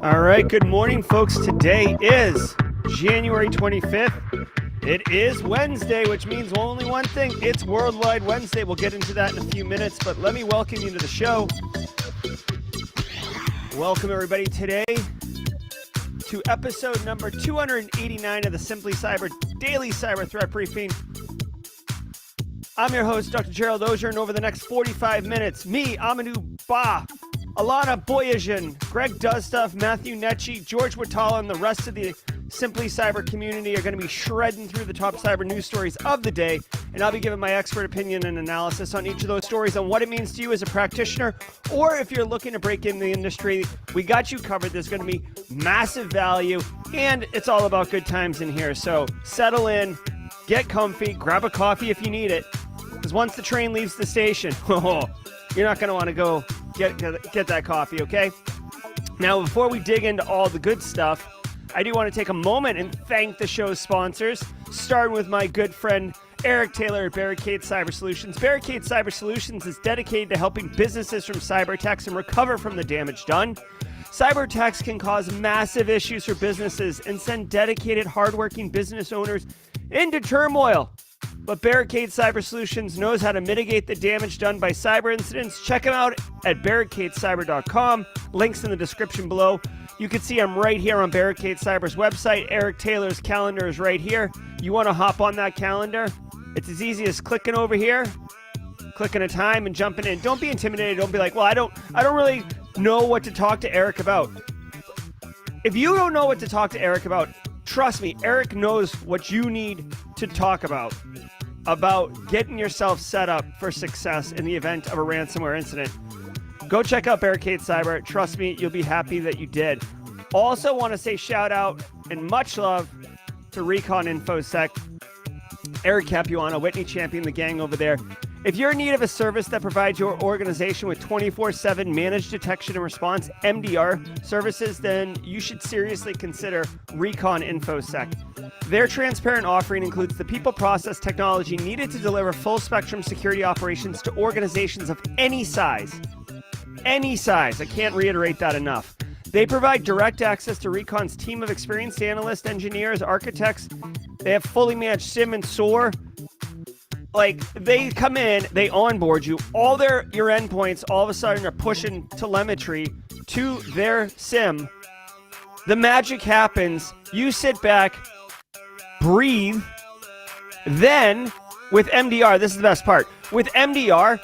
All right, good morning, folks. Today is January 25th. It is Wednesday, which means only one thing. It's Worldwide Wednesday. We'll get into that in a few minutes, but let me welcome you to the show. Welcome, everybody, today to episode number 289 of the Simply Cyber Daily Cyber Threat Briefing. I'm your host, Dr. Gerald Auger, and over the next 45 minutes, me, Amadou Ba, Alana Boyajian, Greg Dostuff, Matthew Netchie, George Watala, and the rest of the Simply Cyber community are going to be shredding through the top cyber news stories of the day, and I'll be giving my expert opinion and analysis on each of those stories on what it means to you as a practitioner, or if you're looking to break in the industry, we got you covered. There's going to be massive value, and it's all about good times in here. So settle in, get comfy, grab a coffee if you need it, because once the train leaves the station, you're not going to want to go get that coffee, okay? Now, before we dig into all the good stuff, I do want to take a moment and thank the show's sponsors, starting with my good friend Eric Taylor at Barricade Cyber Solutions. Barricade Cyber Solutions is dedicated to helping businesses from cyber attacks and recover from the damage done. Cyber attacks can cause massive issues for businesses and send dedicated, hardworking business owners into turmoil. But Barricade Cyber Solutions knows how to mitigate the damage done by cyber incidents. Check them out at barricadecyber.com. Links in the description below. You can see I'm right here on Barricade Cyber's website. Eric Taylor's calendar is right here. You want to hop on that calendar? It's as easy as clicking over here, clicking a time and jumping in. Don't be intimidated. Don't be like, well, I don't really know what to talk to Eric about. If you don't know what to talk to Eric about, trust me, Eric knows what you need to talk about getting yourself set up for success in the event of a ransomware incident. Go check out Barricade Cyber. Trust me, you'll be happy that you did. Also want to say shout out and much love to Recon InfoSec, Eric Capuano, Whitney Champion, the gang over there. If you're in need of a service that provides your organization with 24/7 managed detection and response MDR services, then you should seriously consider Recon InfoSec. Their transparent offering includes the people process technology needed to deliver full spectrum security operations to organizations of any size. Any size. I can't reiterate that enough. They provide direct access to Recon's team of experienced analysts, engineers, architects. They have fully managed SIM and SOAR. Like, they come in, they onboard you, all your endpoints all of a sudden are pushing telemetry to their SIM. The magic happens. You sit back, breathe. Then, with MDR, this is the best part. With MDR,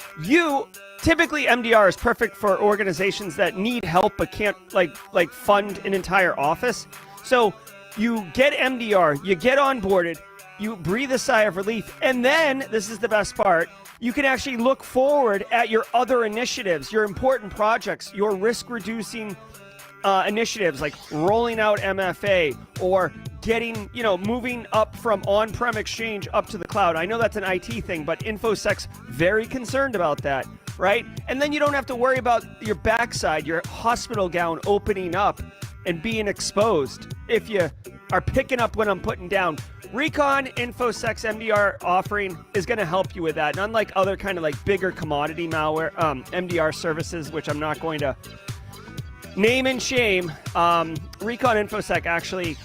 typically MDR is perfect for organizations that need help but can't like fund an entire office. So you get MDR, you get onboarded, you breathe a sigh of relief, and then, this is the best part, you can actually look forward at your other initiatives, your important projects, your risk-reducing initiatives like rolling out MFA or getting, moving up from on-prem Exchange up to the cloud. I know that's an IT thing, but InfoSec's very concerned about that, right? And then you don't have to worry about your backside, your hospital gown opening up and being exposed if you are picking up what I'm putting down. Recon InfoSec's MDR offering is going to help you with that. And unlike other kind of like bigger commodity malware, MDR services, which I'm not going to name and shame, Recon InfoSec actually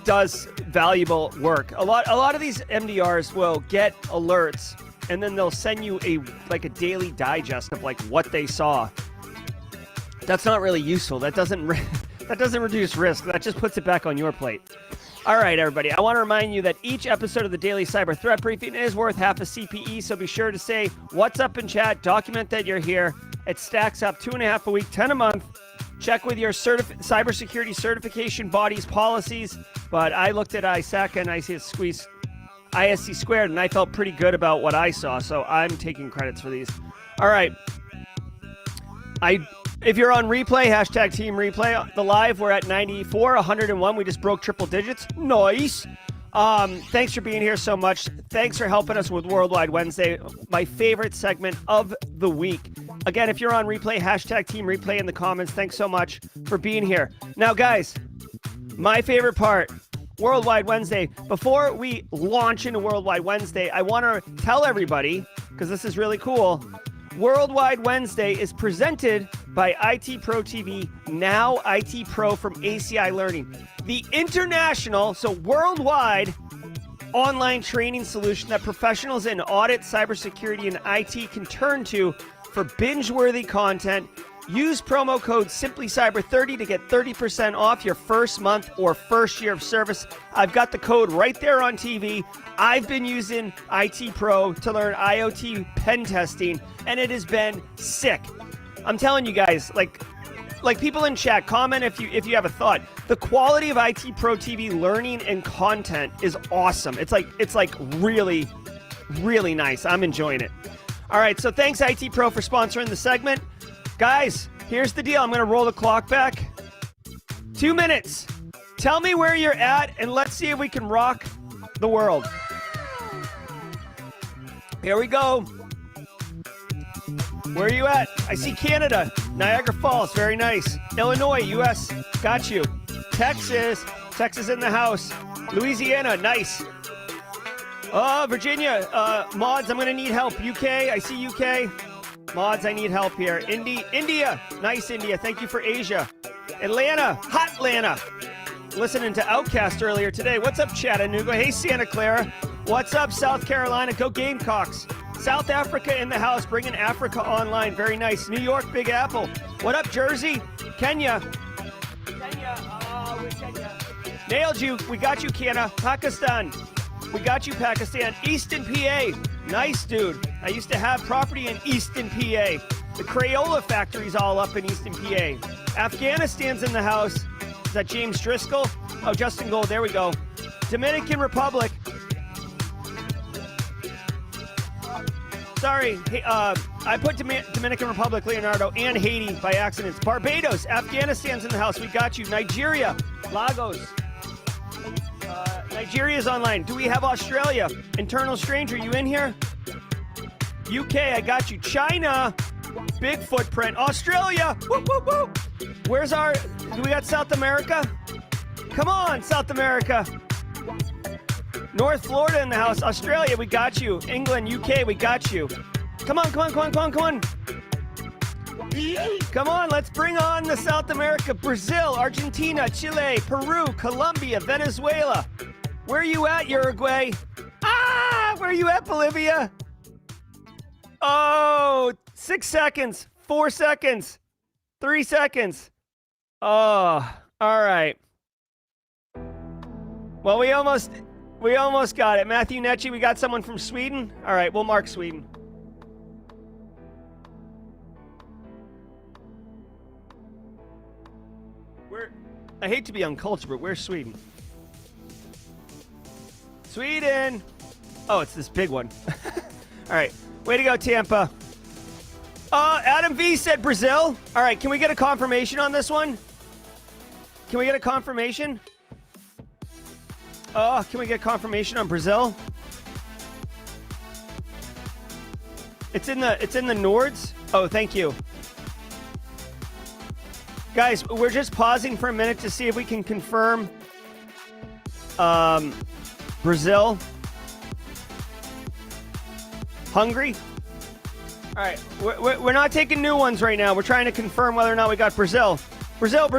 does valuable work. A lot of these MDRs will get alerts, and then they'll send you a daily digest of like what they saw. That's not really useful. That doesn't reduce risk. That just puts it back on your plate. All right, everybody. I want to remind you that each episode of the Daily Cyber Threat Briefing is worth half a CPE, so be sure to say what's up in chat. Document that you're here. It stacks up 2.5 a week, 10 a month. Check with your cybersecurity certification body's policies. But I looked at ISAC and ISC squared, and I felt pretty good about what I saw, so I'm taking credits for these. All right. If you're on replay, hashtag team replay. The live, we're at 94, 101. We just broke triple digits. Nice. Thanks for being here so much. Thanks for helping us with Worldwide Wednesday, my favorite segment of the week. Again, if you're on replay, hashtag team replay in the comments. Thanks so much for being here. Now, guys, my favorite part, Worldwide Wednesday. Before we launch into Worldwide Wednesday, I want to tell everybody, because this is really cool, Worldwide Wednesday is presented by IT Pro TV, now IT Pro from ACI Learning. The international, so worldwide, online training solution that professionals in audit, cybersecurity, and IT can turn to for binge-worthy content. Use promo code SimplyCyber30 to get 30% off your first month or first year of service. I've got the code right there on TV. I've been using IT Pro to learn IoT pen testing, and it has been sick. I'm telling you guys, like people in chat, comment if you have a thought. The quality of IT Pro TV learning and content is awesome. It's like really, really nice. I'm enjoying it. All right, so thanks IT Pro for sponsoring the segment. Guys, here's the deal. I'm going to roll the clock back. 2 minutes. Tell me where you're at, and let's see if we can rock the world. Here we go. Where are you at? I see Canada. Niagara Falls. Very nice. Illinois, U.S. Got you. Texas. Texas in the house. Louisiana. Nice. Virginia. Mods, I'm going to need help. UK. I see UK. Mods, I need help here. India. Nice, India. Thank you for Asia. Atlanta. Hot Atlanta. Listening to Outcast earlier today. What's up, Chattanooga? Hey, Santa Clara. What's up, South Carolina? Go Gamecocks. South Africa in the house, bringing Africa online. Very nice. New York, Big Apple. What up, Jersey? Kenya. We're Kenya. Nailed you. We got you, Kenya. Pakistan. We got you, Pakistan. Easton, PA. Nice, dude. I used to have property in Easton, PA. The Crayola factory's all up in Easton, PA. Afghanistan's in the house. Is that James Driscoll? Oh, Justin Gold. There we go. Dominican Republic. Sorry, hey, I put Dominican Republic, Leonardo, and Haiti by accident. Barbados, Afghanistan's in the house. We got you. Nigeria, Lagos. Nigeria's online. Do we have Australia? Internal Stranger, you in here? UK, I got you. China, big footprint. Australia, whoop, whoop, whoop. Where's our, do we got South America? Come on, South America. North Florida in the house. Australia, we got you. England, UK, we got you. Come on. Come on, let's bring on the South America. Brazil, Argentina, Chile, Peru, Colombia, Venezuela. Where are you at, Uruguay? Where are you at, Bolivia? Oh, 6 seconds, 4 seconds, 3 seconds. Oh, all right. Well, we almost got it. Matthew Necci, we got someone from Sweden. All right, we'll mark Sweden. I hate to be uncultured, but where's Sweden? Sweden! Oh, it's this big one. All right, way to go, Tampa. Adam V said Brazil. All right, can we get a confirmation on this one? Can we get a confirmation? Can we get confirmation on Brazil? It's in the Nords. Oh, thank you. Guys, we're just pausing for a minute to see if we can confirm Brazil. Hungary. All right, we're not taking new ones right now. We're trying to confirm whether or not we got Brazil. Brazil.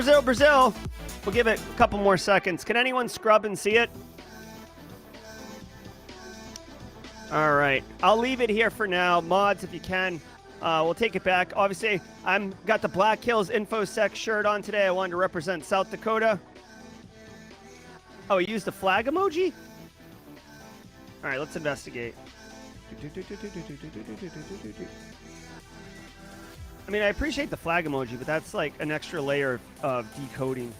We'll give it a couple more seconds. Can anyone scrub and see it? All right. I'll leave it here for now. Mods, if you can. We'll take it back. Obviously, I'm got the Black Hills InfoSec shirt on today. I wanted to represent South Dakota. Oh, he used the flag emoji? All right, let's investigate. I mean, I appreciate the flag emoji, but that's like an extra layer of decoding.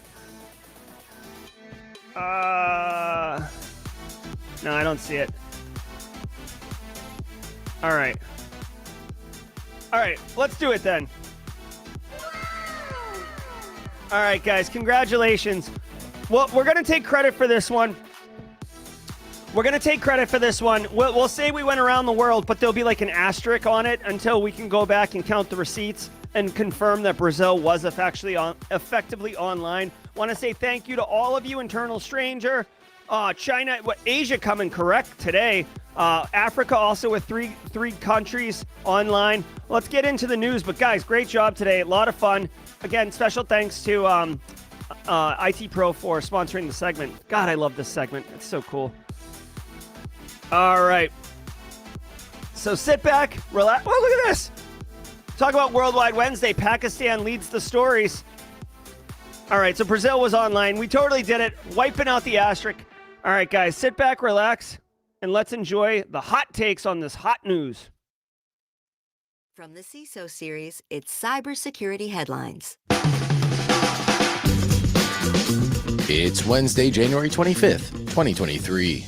No, I don't see it. All right. All right, let's do it then. All right, guys, congratulations. Well, we're going to take credit for this one. We'll say we went around the world, but there'll be like an asterisk on it until we can go back and count the receipts and confirm that Brazil was effectively online. Want to say thank you to all of you, Internal Stranger, China, Asia coming correct today. Africa also with three countries online. Let's get into the news. But guys, great job today. A lot of fun. Again, special thanks to IT Pro for sponsoring the segment. God, I love this segment. It's so cool. All right. So sit back, relax. Oh, look at this. Talk about Worldwide Wednesday. Pakistan leads the stories. All right, so Brazil was online. We totally did it. Wiping out the asterisk. All right, guys, sit back, relax, and let's enjoy the hot takes on this hot news. From the CISO series, it's cybersecurity headlines. It's Wednesday, January 25th, 2023.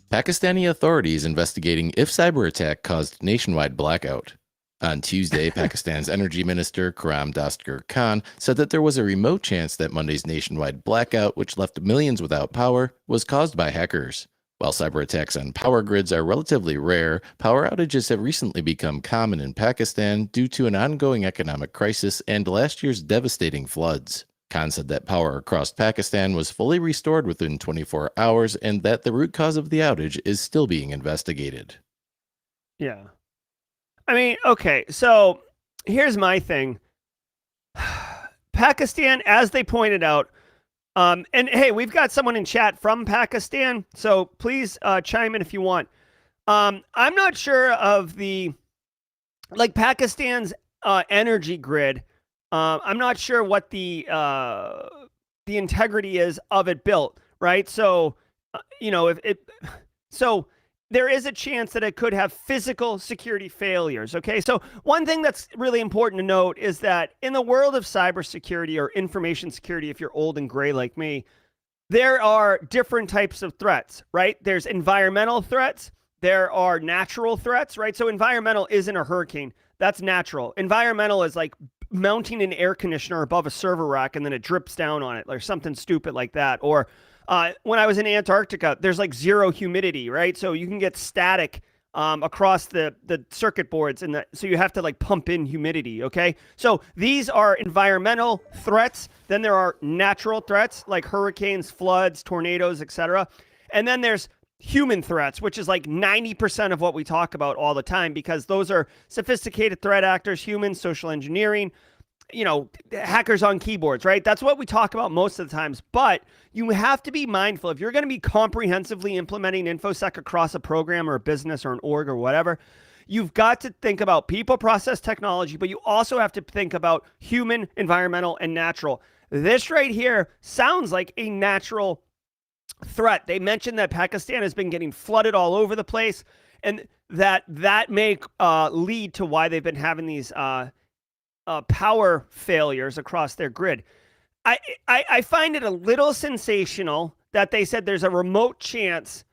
Pakistani authorities investigating if cyber attack caused nationwide blackout. On Tuesday, Pakistan's Energy Minister Karam Dastur Khan said that there was a remote chance that Monday's nationwide blackout, which left millions without power, was caused by hackers. While cyber attacks on power grids are relatively rare, power outages have recently become common in Pakistan due to an ongoing economic crisis and last year's devastating floods. Khan said that power across Pakistan was fully restored within 24 hours and that the root cause of the outage is still being investigated. Yeah. I mean, okay, so here's my thing. Pakistan, as they pointed out, and hey, we've got someone in chat from Pakistan, so please chime in if you want. I'm not sure of Pakistan's energy grid. I'm not sure what the integrity is of it built, right? So, so there is a chance that it could have physical security failures, okay? So one thing that's really important to note is that in the world of cybersecurity or information security, if you're old and gray like me, there are different types of threats, right? There's environmental threats. There are natural threats, right? So environmental isn't a hurricane. That's natural. Environmental is like mounting an air conditioner above a server rack and then it drips down on it or something stupid like that. Or when I was in Antarctica, there's like zero humidity, right? So you can get static across the circuit boards, and so you have to like pump in humidity, okay? So these are environmental threats. Then there are natural threats like hurricanes, floods, tornadoes, etc. And then there's human threats, which is like 90% of what we talk about all the time, because those are sophisticated threat actors, humans, social engineering, hackers on keyboards, right? That's what we talk about most of the times. But you have to be mindful if you're going to be comprehensively implementing InfoSec across a program or a business or an org or whatever, you've got to think about people, process, technology, but you also have to think about human, environmental, and natural. This right here sounds like a natural threat. They mentioned that Pakistan has been getting flooded all over the place, and that may lead to why they've been having these power failures across their grid. I find it a little sensational that they said there's a remote chance.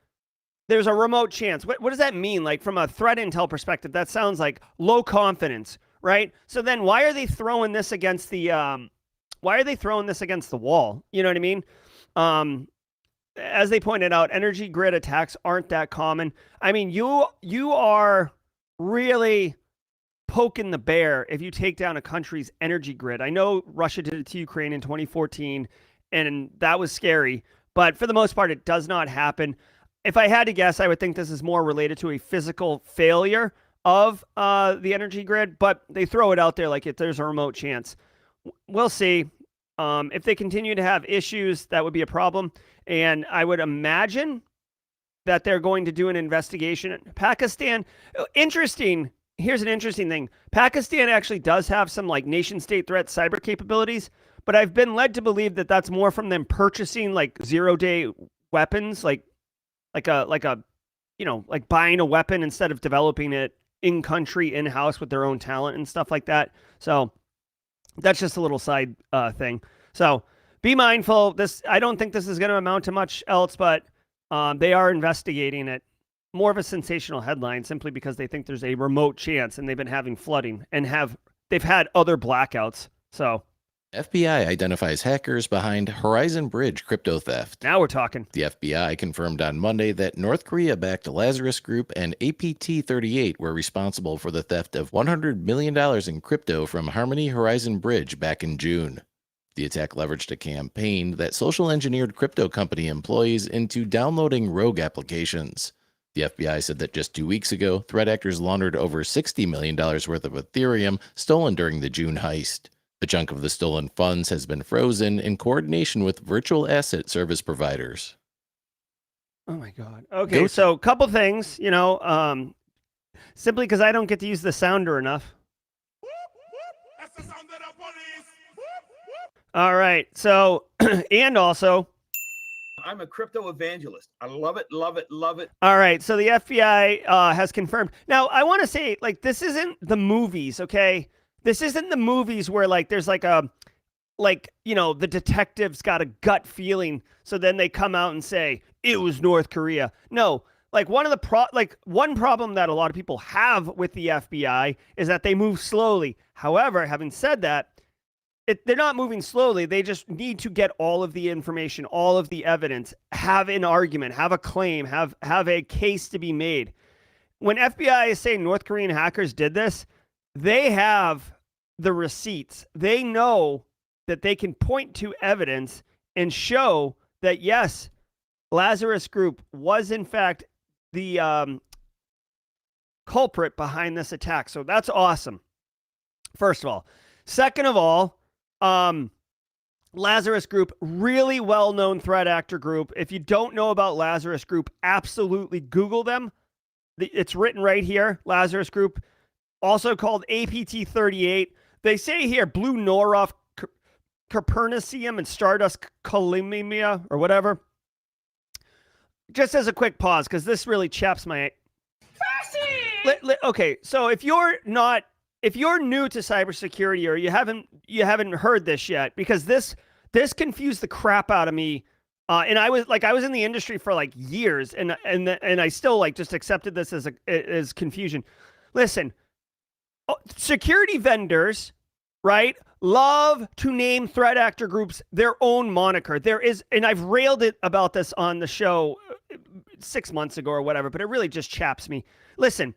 There's a remote chance. What does that mean? Like from a threat intel perspective, that sounds like low confidence, right? So then why are they throwing this against the wall? You know what I mean? As they pointed out, energy grid attacks aren't that common. I mean, you are really poking the bear if you take down a country's energy grid. I know Russia did it to Ukraine in 2014, and that was scary. But for the most part, it does not happen. If I had to guess, I would think this is more related to a physical failure of the energy grid. But they throw it out there like if there's a remote chance. We'll see. If they continue to have issues, that would be a problem. And I would imagine that they're going to do an investigation. Pakistan, interesting. Here's an interesting thing. Pakistan actually does have some like nation state threat cyber capabilities, but I've been led to believe that that's more from them purchasing like 0-day weapons, like buying a weapon instead of developing it in country, in house with their own talent and stuff like that. So that's just a little side thing. So be mindful. I don't think this is going to amount to much else, but they are investigating it. More of a sensational headline simply because they think there's a remote chance, and they've been having flooding and they've had other blackouts. So FBI identifies hackers behind Horizon Bridge crypto theft. Now we're talking. The FBI confirmed on Monday that North Korea-backed Lazarus Group and APT-38 were responsible for the theft of $100 million in crypto from Harmony Horizon Bridge back in June. The attack leveraged a campaign that social engineered crypto company employees into downloading rogue applications. The FBI said that just 2 weeks ago, threat actors laundered over $60 million worth of Ethereum stolen during the June heist. A chunk of the stolen funds has been frozen in coordination with virtual asset service providers. Oh my God. Okay, so a couple things, simply because I don't get to use the sounder enough. That's the sound of the police. All right, so, and also, I'm a crypto evangelist. I love it, love it, love it. all right, so the FBI has confirmed. Now, I want to say, this isn't the movies, okay? This isn't the movies where, there's the detective's got a gut feeling, so then they come out and say, it was North Korea. No, one problem that a lot of people have with the FBI is that they move slowly. However, having said that, they're not moving slowly. They just need to get all of the information, all of the evidence, have an argument, have a claim, have a case to be made. When FBI is saying North Korean hackers did this, they have the receipts. They know that they can point to evidence and show that, yes, Lazarus Group was in fact the culprit behind this attack. So that's awesome. First of all. Second of all, Lazarus Group, really well-known threat actor group. If you don't know about Lazarus Group, absolutely Google them. It's written right here, Lazarus Group, also called APT-38. They say here, Blue Noroff, Copernicum, and Stardust Calimia, or whatever. Just as a quick pause, because this really chaps my... Okay, so if you're new to cybersecurity, or you haven't heard this yet, because this confused the crap out of me, and I was in the industry for years, and I still just accepted this as confusion. Listen, security vendors, right, love to name threat actor groups their own moniker. There is, and I've railed about this on the show 6 months ago or whatever, but it really just chaps me. Listen.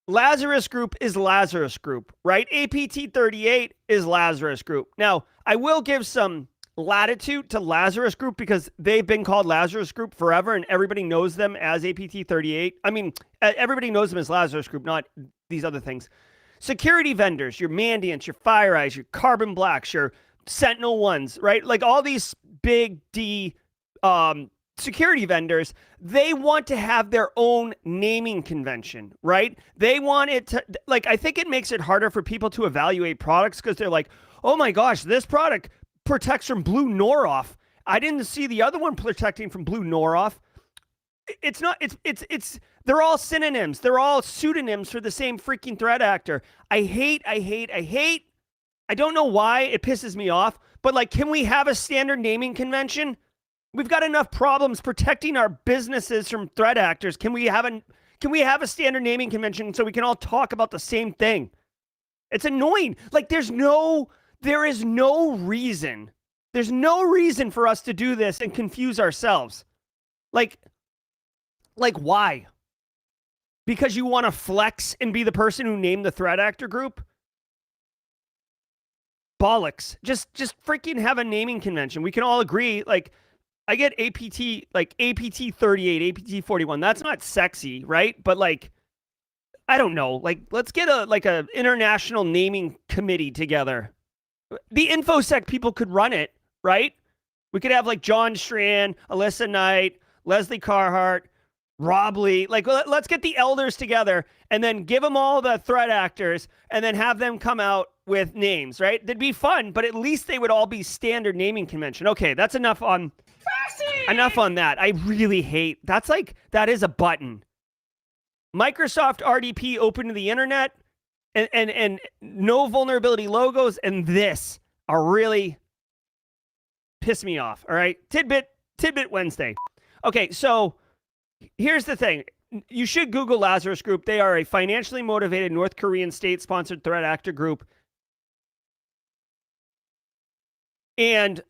Lazarus Group is Lazarus Group, right? APT-38 is Lazarus Group. Now, I will give some latitude to Lazarus Group because they've been called Lazarus Group forever and everybody knows them as APT-38. I mean, everybody knows them as Lazarus Group, not these other things. Security vendors, your Mandiants, your FireEyes, your Carbon Blacks, your Sentinel Ones, right? All these big D security vendors, they want to have their own naming convention, right? They want it to, I think it makes it harder for people to evaluate products because they're like, oh my gosh, this product protects from Blue Noroff. I didn't see the other one protecting from Blue Noroff. It's not, they're all synonyms. They're all pseudonyms for the same freaking threat actor. I don't know why it pisses me off, but can we have a standard naming convention? We've got enough problems protecting our businesses from threat actors. Can we have a standard naming convention so we can all talk about the same thing? It's annoying. There is no reason. There's no reason for us to do this and confuse ourselves. Why? Because you want to flex and be the person who named the threat actor group? Bollocks. Just freaking have a naming convention. We can all agree, I get APT, APT-38, APT-41. That's not sexy, right? But I don't know. Let's get a international naming committee together. The InfoSec people could run it, right? We could have John Strand, Alyssa Knight, Leslie Carhart, Rob Lee. Let's get the elders together and then give them all the threat actors and then have them come out with names, right? That'd be fun, but at least they would all be standard naming convention. Okay, that's enough on that. I really hate that is a button. Microsoft RDP open to the internet and no vulnerability logos, and this are really piss me off. All right. Tidbit Wednesday. Okay, so here's the thing. You should Google Lazarus Group. They are a financially motivated North Korean state-sponsored threat actor group. And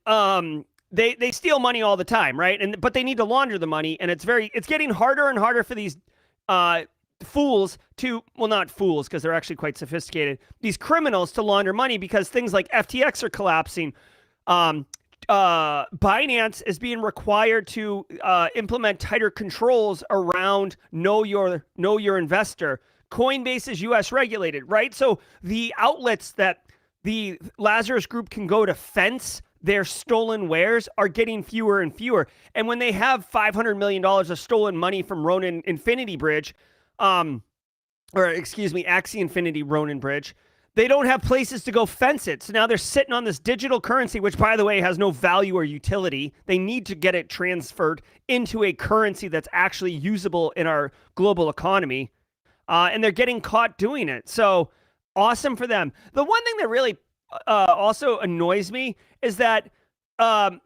they steal money all the time, right? But they need to launder the money, and it's getting harder and harder for these fools to, well, not fools because they're actually quite sophisticated, these criminals to launder money because things like FTX are collapsing, Binance is being required to implement tighter controls around know your investor. Coinbase is U.S. regulated, right? So the outlets that the Lazarus Group can go to fence their stolen wares are getting fewer and fewer. And when they have $500 million of stolen money from Ronin Infinity Bridge, Axie Infinity Ronin Bridge, they don't have places to go fence it. So now they're sitting on this digital currency, which, by the way, has no value or utility. They need to get it transferred into a currency that's actually usable in our global economy. And they're getting caught doing it. So awesome for them. The one thing that really also annoys me is that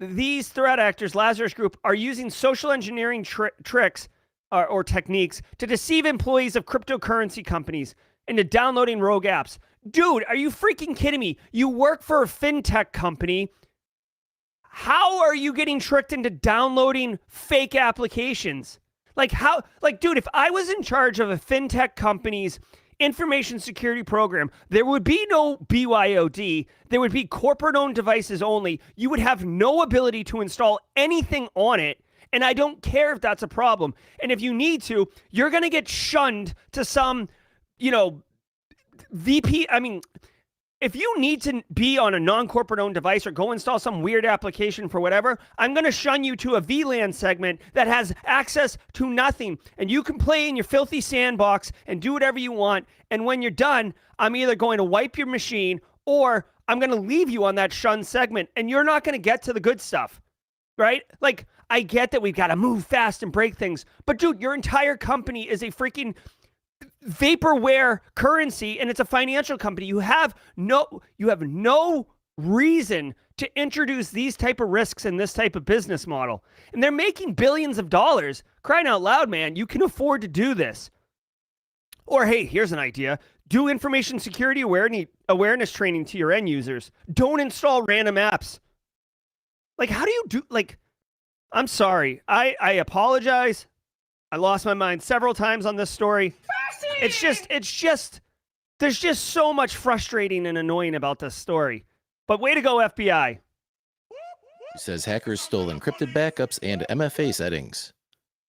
these threat actors, Lazarus Group, are using social engineering tricks or techniques to deceive employees of cryptocurrency companies into downloading rogue apps. Dude, are you freaking kidding me? You work for a fintech company. How are you getting tricked into downloading fake applications? Dude, if I was in charge of a fintech company's information security program, there would be no BYOD. There would be corporate-owned devices only. You would have no ability to install anything on it. And I don't care if that's a problem. And if you need to, you're going to get shunned to some, if you need to be on a non-corporate owned device or go install some weird application for whatever, I'm going to shun you to a VLAN segment that has access to nothing. And you can play in your filthy sandbox and do whatever you want. And when you're done, I'm either going to wipe your machine or I'm going to leave you on that shun segment and you're not going to get to the good stuff, right? Like, I get that we've got to move fast and break things. But dude, your entire company is a freaking vaporware currency and it's a financial company. You have no reason to introduce these type of risks in this type of business model. And they're making billions of dollars. Crying out loud, man, you can afford to do this. Or hey, here's an idea. Do information security awareness training to your end users. Don't install random apps. Like, how do you do, I'm sorry. I apologize. I lost my mind several times on this story. It's just, there's just so much frustrating and annoying about this story. But way to go, FBI. He says hackers stole encrypted backups and MFA settings.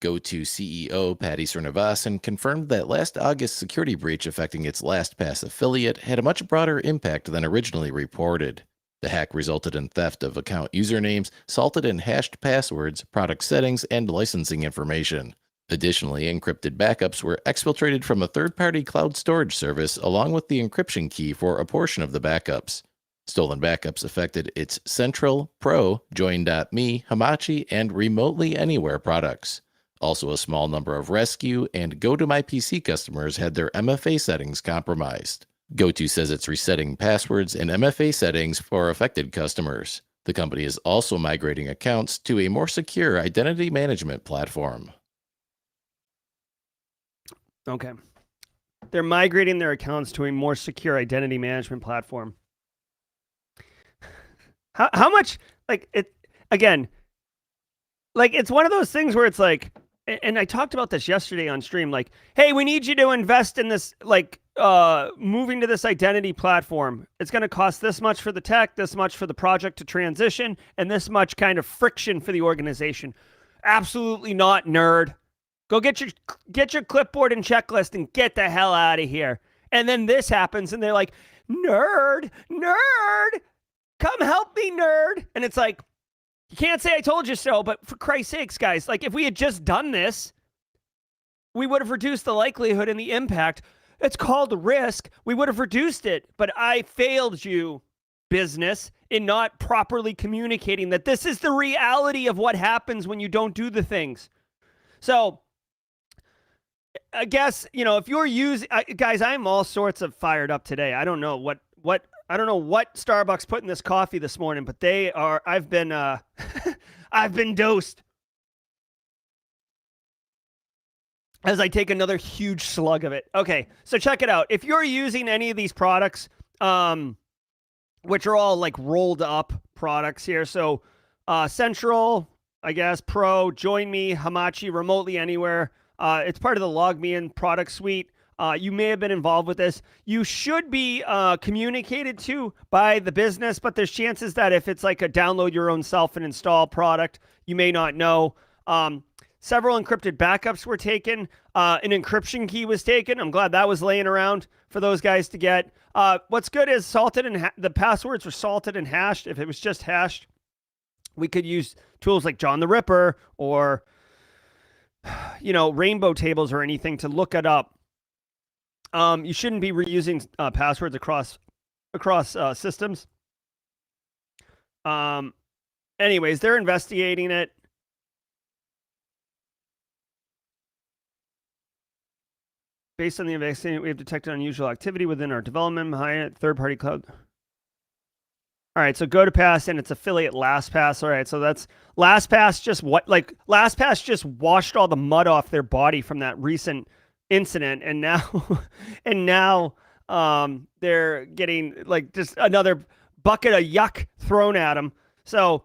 GoTo CEO Patty Srinivasan confirmed that last August's security breach affecting its LastPass affiliate had a much broader impact than originally reported. The hack resulted in theft of account usernames, salted and hashed passwords, product settings, and licensing information. Additionally, encrypted backups were exfiltrated from a third-party cloud storage service along with the encryption key for a portion of the backups. Stolen backups affected its Central, Pro, Join.me, Hamachi, and Remotely Anywhere products. Also, a small number of Rescue and GoToMyPC customers had their MFA settings compromised. GoTo says it's resetting passwords and MFA settings for affected customers. The company is also migrating accounts to a more secure identity management platform. Okay. They're migrating their accounts to a more secure identity management platform. How much, it's one of those things where it's like, and I talked about this yesterday on stream, like, hey, we need you to invest in this, moving to this identity platform. It's going to cost this much for the tech, this much for the project to transition, and this much kind of friction for the organization. Absolutely not, nerd. Go get your clipboard and checklist and get the hell out of here. And then this happens and they're like, nerd, come help me, nerd. And it's like, you can't say I told you so, but for Christ's sakes, guys, if we had just done this, we would have reduced the likelihood and the impact. It's called risk. We would have reduced it. But I failed you, business, in not properly communicating that this is the reality of what happens when you don't do the things. So I guess, if you're using, guys, I'm all sorts of fired up today. I don't know what Starbucks put in this coffee this morning, but I've been dosed as I take another huge slug of it. Okay. So check it out. If you're using any of these products, which are all rolled up products here. So, Central, I guess, Pro, Join Me, Hamachi, Remotely Anywhere. It's part of the LogMeIn product suite. You may have been involved with this. You should be communicated to by the business, but there's chances that if it's like a download your own self and install product, you may not know. Several encrypted backups were taken. An encryption key was taken. I'm glad that was laying around for those guys to get. What's good is salted and the passwords were salted and hashed. If it was just hashed, we could use tools like John the Ripper or, rainbow tables or anything to look it up. You shouldn't be reusing passwords across systems. Anyways, they're investigating it. Based on the investigation, we have detected unusual activity within our development behind third-party cloud. All right, so GoToPass and its affiliate LastPass. All right, so that's LastPass. LastPass just washed all the mud off their body from that recent incident, and now, they're getting like just another bucket of yuck thrown at them. So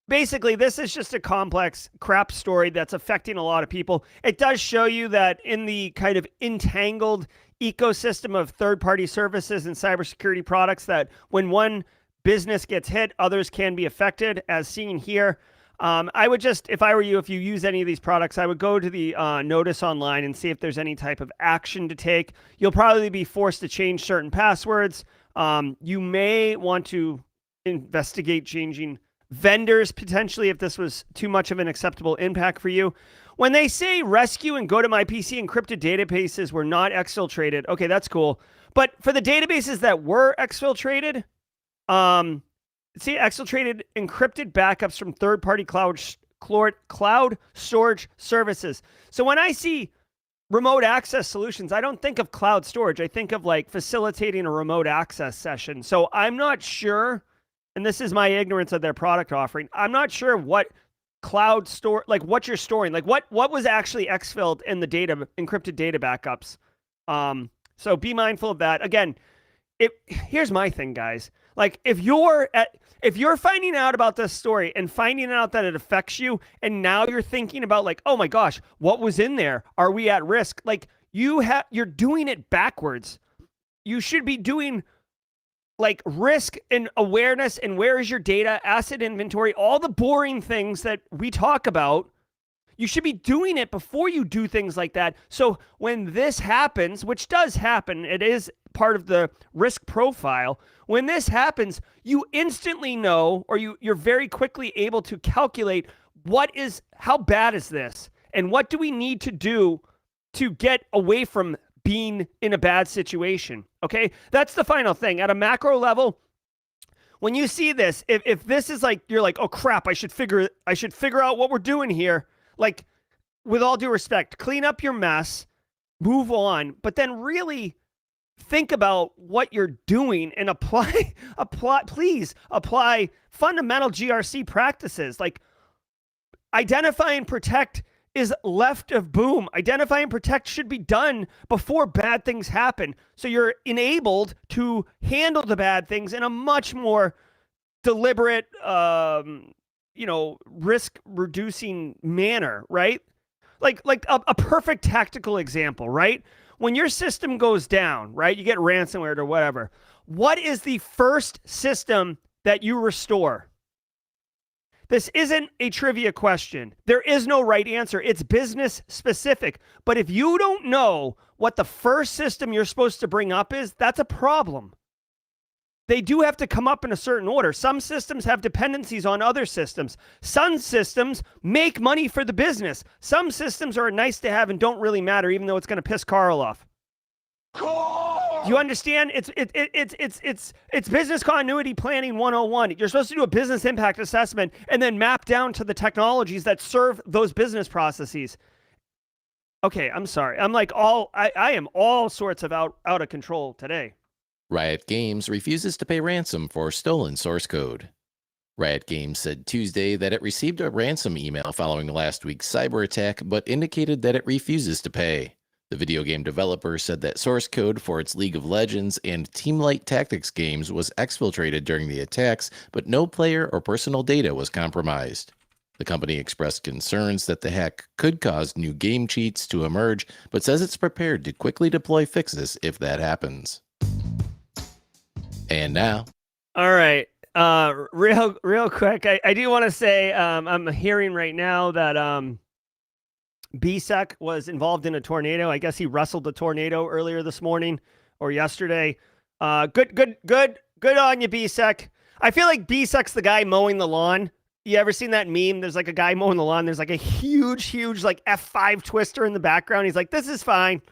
basically, this is just a complex crap story that's affecting a lot of people. It does show you that in the kind of entangled ecosystem of third-party services and cybersecurity products, that when one business gets hit, others can be affected, as seen here. I would just, if I were you, if you use any of these products, I would go to the notice online and see if there's any type of action to take. You'll probably be forced to change certain passwords. You may want to investigate changing vendors potentially if this was too much of an acceptable impact for you. When they say rescue and go to my PC encrypted databases were not exfiltrated, okay, that's cool. But for the databases that were exfiltrated, see exfiltrated encrypted backups from third-party cloud storage services. So when I see remote access solutions, I don't think of cloud storage. I think of like facilitating a remote access session. So I'm not sure, and this is my ignorance of their product offering, I'm not sure what cloud store, like what you're storing, like what was actually exfilled in the encrypted data backups. So be mindful of that. Again, here's my thing, guys. Like if you're finding out about this story and finding out that it affects you, and now you're thinking about like, oh my gosh, what was in there? Are we at risk? Like you're doing it backwards. You should be doing like risk and awareness and where is your data, asset inventory, all the boring things that we talk about. You should be doing it before you do things like that. So when this happens, which does happen, it is part of the risk profile. When this happens, you instantly know, or you're very quickly able to calculate how bad is this? And what do we need to do to get away from being in a bad situation? Okay, that's the final thing. At a macro level, when you see this, if this is like, you're like, oh crap, I should figure out what we're doing here. Like, with all due respect, clean up your mess, move on, but then really think about what you're doing and please apply fundamental GRC practices. Like, identify and protect is left of boom. Identify and protect should be done before bad things happen. So you're enabled to handle the bad things in a much more deliberate, risk reducing manner, right? Like a perfect tactical example, right? When your system goes down, right? You get ransomware or whatever. What is the first system that you restore? This isn't a trivia question. There is no right answer. It's business specific. But if you don't know what the first system you're supposed to bring up is, that's a problem. They do have to come up in a certain order. Some systems have dependencies on other systems. Some systems make money for the business. Some systems are nice to have and don't really matter, even though it's going to piss Carl off. Do you understand? It's business continuity planning 101. You're supposed to do a business impact assessment and then map down to the technologies that serve those business processes. Okay, I'm sorry. I'm like I am all sorts of out of control today. Riot Games refuses to pay ransom for stolen source code. Riot Games said Tuesday that it received a ransom email following last week's cyber attack, but indicated that it refuses to pay. The video game developer said that source code for its League of Legends and Teamlight Tactics games was exfiltrated during the attacks, but no player or personal data was compromised. The company expressed concerns that the hack could cause new game cheats to emerge, but says it's prepared to quickly deploy fixes if that happens. And now. All right. Real quick, I do want to say I'm hearing right now that BSEC was involved in a tornado. I guess he wrestled a tornado earlier this morning or yesterday. Good on you, BSEC. I feel like BSEC's the guy mowing the lawn. You ever seen that meme? There's like a guy mowing the lawn. There's like a huge like F5 twister in the background. He's like, this is fine.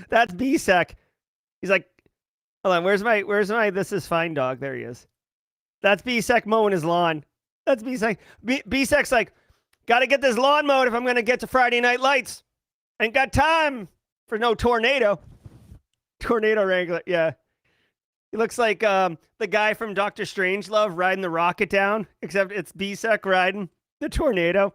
That's BSEC. He's like, hold on, where's my this is fine dog? There he is. That's BSEC mowing his lawn. That's BSEC. BSEC's like, got to get this lawn mowed if I'm going to get to Friday Night Lights. Ain't got time for no tornado. Tornado wrangler, yeah. He looks like the guy from Dr. Strangelove riding the rocket down, except it's BSEC riding the tornado.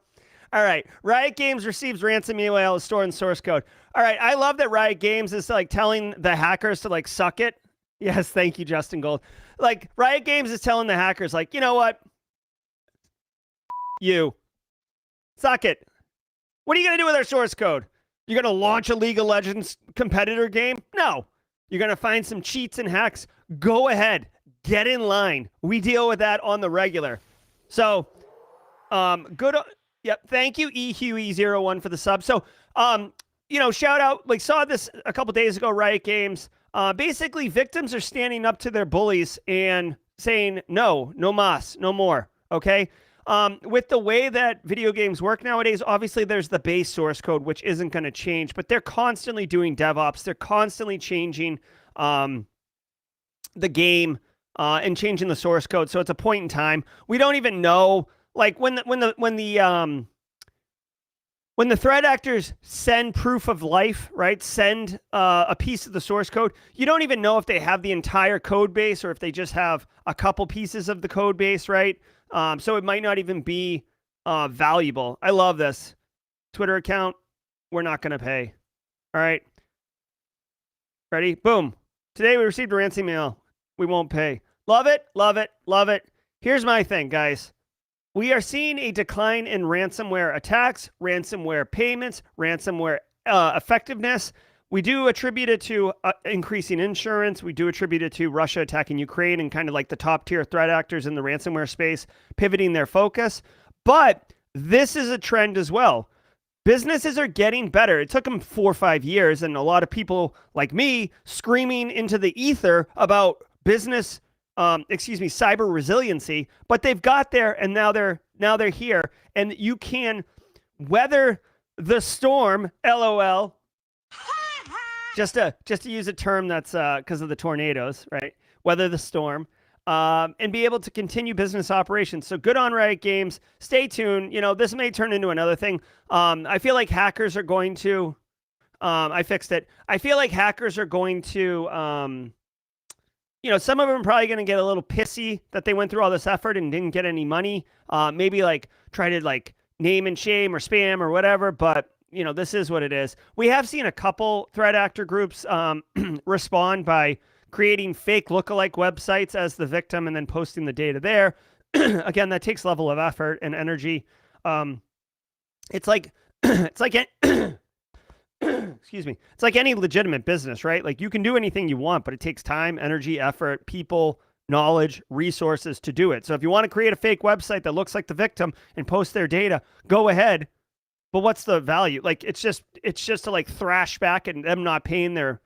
All right. Riot Games receives ransom email stored in source code. All right. I love that Riot Games is like telling the hackers to like suck it. Yes. Thank you, Justin Gold. Like Riot Games is telling the hackers like, you know what? You suck it. What are you going to do with our source code? You're going to launch a League of Legends competitor game? No. You're going to find some cheats and hacks. Go ahead. Get in line. We deal with that on the regular. So, good. Yep. Thank you, EHUE01 for the sub. So, shout out, like saw this a couple days ago, Riot Games. Basically, victims are standing up to their bullies and saying, no mas, no more. Okay. With the way that video games work nowadays, obviously there's the base source code, which isn't going to change, but they're constantly doing DevOps. They're constantly changing the game and changing the source code. So it's a point in time. We don't even know, like when the threat actors send proof of life, right? Send a piece of the source code. You don't even know if they have the entire code base or if they just have a couple pieces of the code base, right? So it might not even be valuable. I love this. Twitter account, we're not going to pay. All right. Ready? Boom. Today we received a ransom email. We won't pay. Love it, love it, love it. Here's my thing, guys. We are seeing a decline in ransomware attacks, ransomware payments, ransomware effectiveness. We do attribute it to increasing insurance. We do attribute it to Russia attacking Ukraine and kind of like the top tier threat actors in the ransomware space pivoting their focus. But this is a trend as well. Businesses are getting better. It took them 4 or 5 years, and a lot of people like me screaming into the ether about cyber resiliency, but they've got there, and now they're here, and you can weather the storm. LOL. Just to use a term that's because of the tornadoes, right? Weather the storm, and be able to continue business operations. So good on Riot Games. Stay tuned. This may turn into another thing. I feel like hackers are going to. I fixed it. I feel like hackers are going to. Some of them are probably going to get a little pissy that they went through all this effort and didn't get any money. Maybe like try to like name and shame or spam or whatever, but this is what it is. We have seen a couple threat actor groups respond by creating fake lookalike websites as the victim and then posting the data there. Again, that takes level of effort and energy. It's like excuse me. It's like any legitimate business, right? Like you can do anything you want, but it takes time, energy, effort, people, knowledge, resources to do it. So if you want to create a fake website that looks like the victim and post their data, go ahead. But what's the value? Like it's just to like thrash back and them not paying their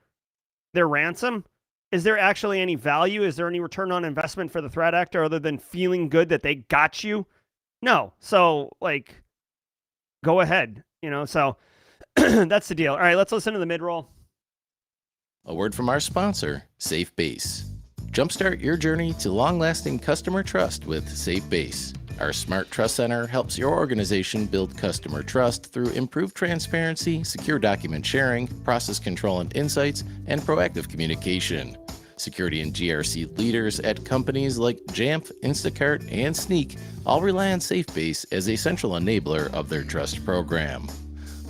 ransom. Is there actually any value? Is there any return on investment for the threat actor other than feeling good that they got you? No. So like, go ahead. So that's the deal. All right, let's listen to the mid-roll. A word from our sponsor, SafeBase. Jumpstart your journey to long-lasting customer trust with SafeBase. Our Smart Trust Center helps your organization build customer trust through improved transparency, secure document sharing, process control and insights, and proactive communication. Security and GRC leaders at companies like Jamf, Instacart, and Sneak all rely on SafeBase as a central enabler of their trust program.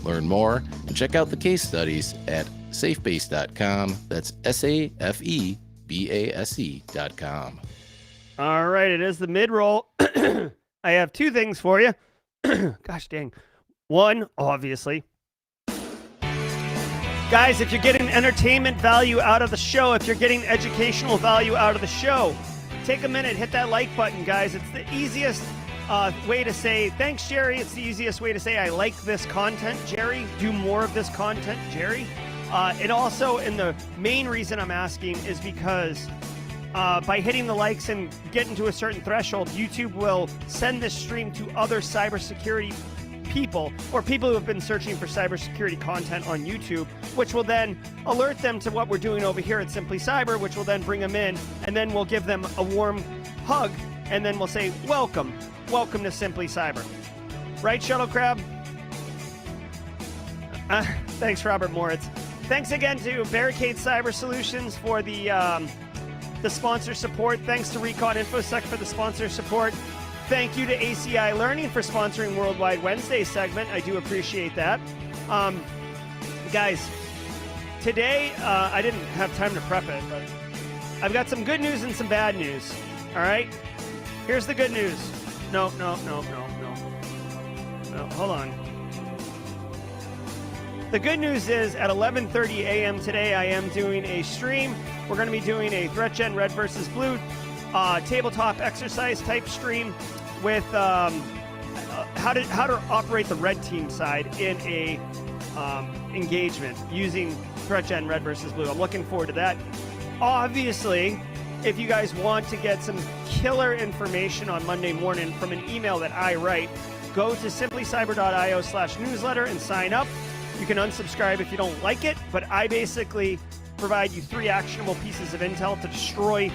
Learn more and check out the case studies at safebase.com. That's SAFEBASE.com. All right, it is the mid-roll. I have two things for you. Gosh dang. One, obviously. Guys, if you're getting entertainment value out of the show, if you're getting educational value out of the show, take a minute, hit that like button, guys. It's the easiest way to say, thanks, Jerry. It's the easiest way to say, I like this content, Jerry. Do more of this content, Jerry. And also, and the main reason I'm asking is because by hitting the likes and getting to a certain threshold, YouTube will send this stream to other cybersecurity people or people who have been searching for cybersecurity content on YouTube, which will then alert them to what we're doing over here at Simply Cyber, which will then bring them in, and then we'll give them a warm hug, and then we'll say, welcome to Simply Cyber. Right, Shuttle Crab? Thanks, Robert Moritz. Thanks again to Barricade Cyber Solutions for the sponsor support. Thanks to Recon InfoSec for the sponsor support. Thank you to ACI Learning for sponsoring Worldwide Wednesday segment. I do appreciate that. Guys, today I didn't have time to prep it, but I've got some good news and some bad news. All right? Here's the good news. No. Hold on. The good news is at 11:30 a.m. today, I am doing a stream. We're going to be doing a Threat Gen Red versus Blue tabletop exercise type stream with how to operate the red team side in a engagement using Threat Gen Red versus Blue. I'm looking forward to that. Obviously, if you guys want to get some killer information on Monday morning from an email that I write, go to simplycyber.io/newsletter and sign up. You can unsubscribe if you don't like it, but I basically provide you 3 actionable pieces of intel to destroy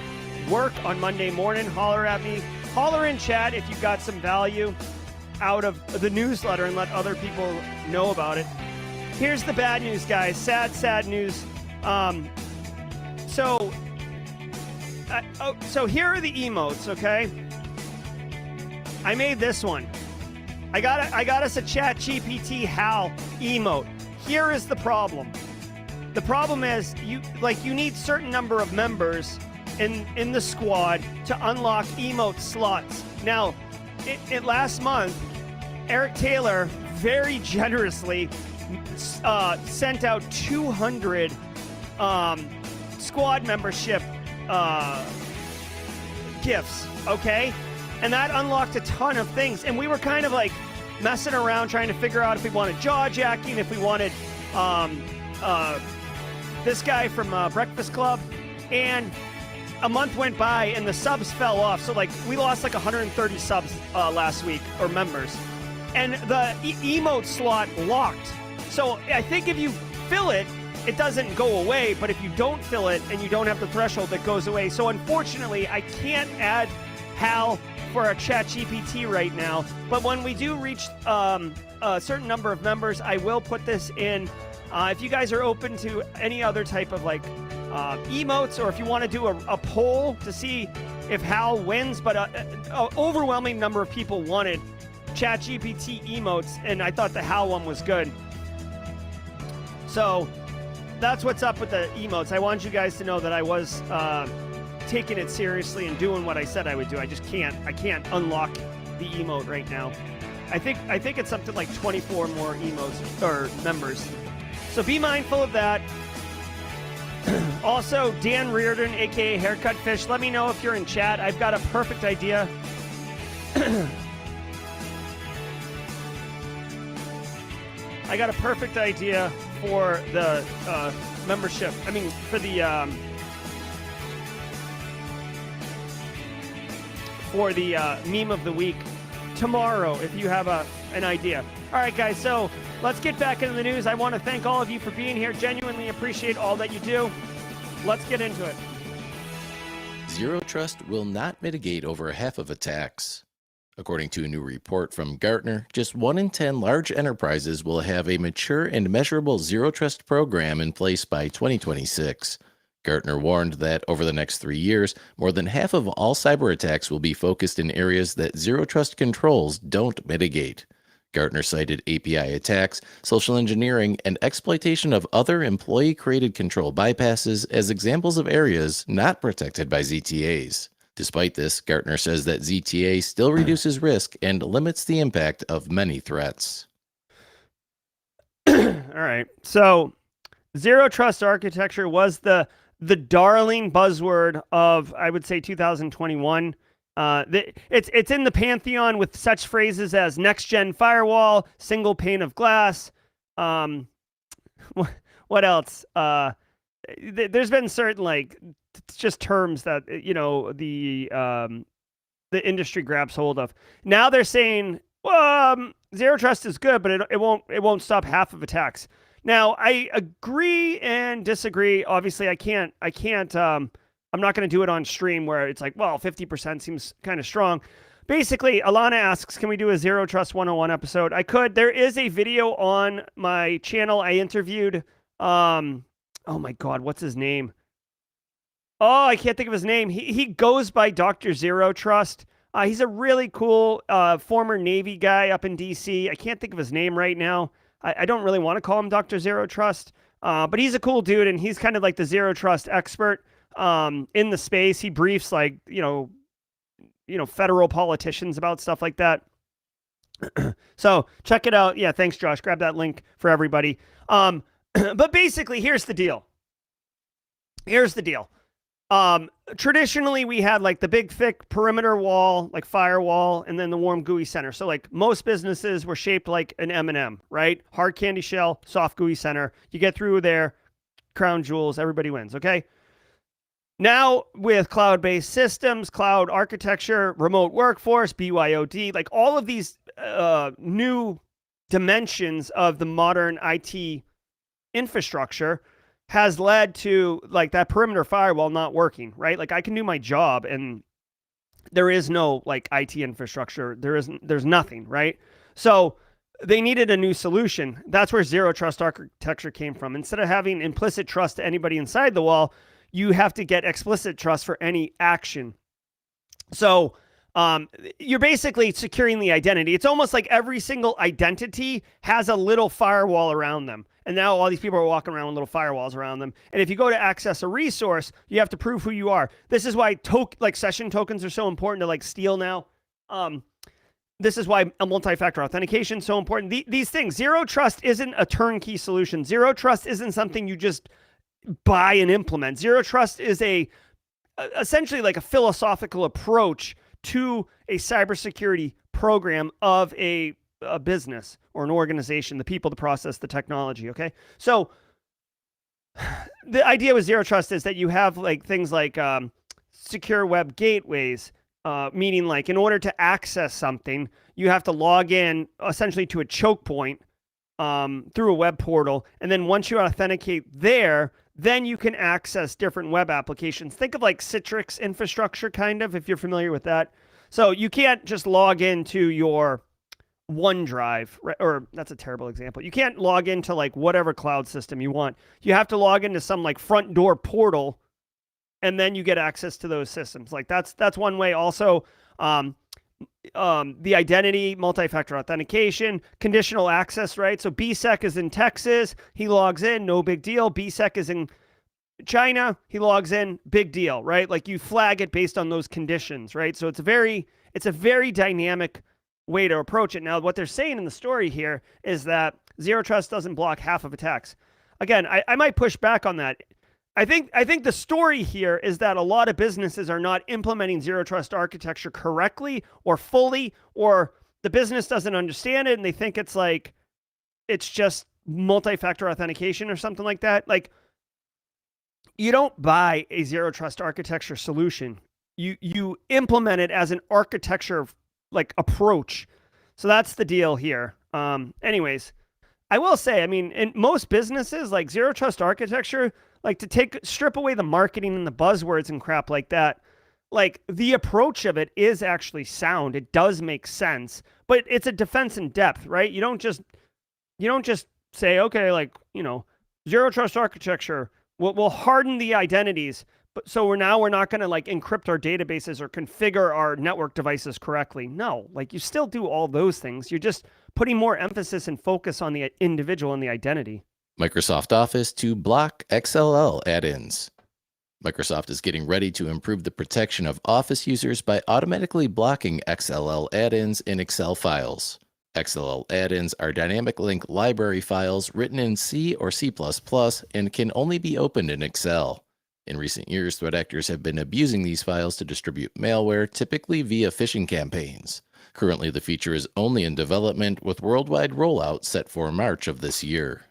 work on Monday morning. Holler at me. Holler in chat if you got some value out of the newsletter and let other people know about it. Here's the bad news, guys. Sad news. So here are the emotes, okay? I made this one. I got us a ChatGPT HAL emote. Here is the problem. The problem is you need certain number of members in the squad to unlock emote slots. Now, last month, Eric Taylor very generously sent out 200 squad membership gifts, okay? And that unlocked a ton of things. And we were kind of like messing around trying to figure out if we wanted jaw jacking, if we wanted this guy from Breakfast Club. And a month went by and the subs fell off. So like we lost like 130 subs last week, or members. And the emote slot locked. So I think if you fill it, it doesn't go away. But if you don't fill it and you don't have the threshold, it goes away. So unfortunately, I can't add HAL for a ChatGPT right now. But when we do reach a certain number of members, I will put this in. If you guys are open to any other type of like emotes, or if you want to do a poll to see if HAL wins, but an overwhelming number of people wanted ChatGPT emotes, and I thought the HAL one was good. So that's what's up with the emotes. I want you guys to know that I was taking it seriously and doing what I said I would do. I just can't. I can't unlock the emote right now. I think it's something like 24 more emotes or members. So be mindful of that. Also, Dan Reardon, aka Haircut Fish, let me know if you're in chat. I've got a perfect idea. I got a perfect idea for the membership. I mean, for the meme of the week tomorrow, if you have an idea. All right, guys, so let's get back into the news. I want to thank all of you for being here. Genuinely appreciate all that you do. Let's get into it. Zero Trust will not mitigate over half of attacks. According to a new report from Gartner, just 1 in 10 large enterprises will have a mature and measurable Zero Trust program in place by 2026. Gartner warned that over the next 3 years, more than half of all cyber attacks will be focused in areas that Zero Trust controls don't mitigate. Gartner cited API attacks, social engineering, and exploitation of other employee-created control bypasses as examples of areas not protected by ZTAs. Despite this, Gartner says that ZTA still reduces risk and limits the impact of many threats. All right. So zero trust architecture was the darling buzzword of, I would say, 2021. It's in the pantheon with such phrases as next gen firewall, single pane of glass. What else? There's been certain like just terms that the industry grabs hold of. Now they're saying, well, zero trust is good, but it won't stop half of attacks. Now I agree and disagree. Obviously, I can't. I'm not going to do it on stream where it's like, well, 50% seems kind of strong. Basically, Alana asks, can we do a Zero Trust 101 episode? I could. There is a video on my channel. I interviewed, oh my God, what's his name? Oh, I can't think of his name. He goes by Dr. Zero Trust. He's a really cool former Navy guy up in DC. I can't think of his name right now. I don't really want to call him Dr. Zero Trust, but he's a cool dude, and he's kind of like the Zero Trust expert in the space. He briefs like, federal politicians about stuff like that. So check it out. Yeah, thanks, Josh. Grab that link for everybody. But basically, here's the deal. Traditionally, we had like the big, thick perimeter wall, like firewall, and then the warm, gooey center. So like most businesses were shaped like an M&M, right? Hard candy shell, soft, gooey center. You get through there, crown jewels, everybody wins, okay? Now, with cloud-based systems, cloud architecture, remote workforce, BYOD, like all of these new dimensions of the modern IT infrastructure has led to like that perimeter firewall not working, right? Like I can do my job and there is no like IT infrastructure. There's nothing, right? So they needed a new solution. That's where zero trust architecture came from. Instead of having implicit trust to anybody inside the wall, you have to get explicit trust for any action. So you're basically securing the identity. It's almost like every single identity has a little firewall around them. And now all these people are walking around with little firewalls around them. And if you go to access a resource, you have to prove who you are. This is why session tokens are so important to like steal now. This is why a multi-factor authentication is so important. These things, zero trust isn't a turnkey solution. Zero trust isn't something you just buy and implement. Zero trust is essentially like a philosophical approach to a cybersecurity program of a business or an organization, the people, the process, the technology. Okay. So the idea with zero trust is that you have like things like secure web gateways, meaning like in order to access something, you have to log in essentially to a choke point through a web portal. And then once you authenticate there, then you can access different web applications. Think of like Citrix infrastructure, kind of, if you're familiar with that. So you can't just log into your OneDrive, right? Or that's a terrible example. You can't log into like whatever cloud system you want. You have to log into some like front door portal, and then you get access to those systems. Like that's one way. Also, the identity, multi-factor authentication, conditional access, right? So BSEC is in Texas. He logs in, no big deal. BSEC is in China. He logs in, big deal, right? Like you flag it based on those conditions, right? So it's a very dynamic way to approach it. Now, what they're saying in the story here is that zero trust doesn't block half of attacks. Again, I might push back on that. I think the story here is that a lot of businesses are not implementing zero trust architecture correctly or fully, or the business doesn't understand it and they think it's just multi-factor authentication or something like that. Like, you don't buy a zero trust architecture solution. You implement it as an architecture like approach. So that's the deal here. Anyways, I will say, I mean, in most businesses, like zero trust architecture, like to strip away the marketing and the buzzwords and crap like that, like the approach of it is actually sound. It does make sense, but it's a defense in depth, right? You don't just say, okay, like, zero trust architecture will harden the identities. But so we're not going to like encrypt our databases or configure our network devices correctly. No, like you still do all those things. You're just putting more emphasis and focus on the individual and the identity. Microsoft Office to block XLL add-ins. Microsoft is getting ready to improve the protection of Office users by automatically blocking XLL add-ins in Excel files. XLL add-ins are dynamic link library files written in C or C++ and can only be opened in Excel. In recent years, threat actors have been abusing these files to distribute malware, typically via phishing campaigns. Currently, the feature is only in development, with worldwide rollout set for March of this year.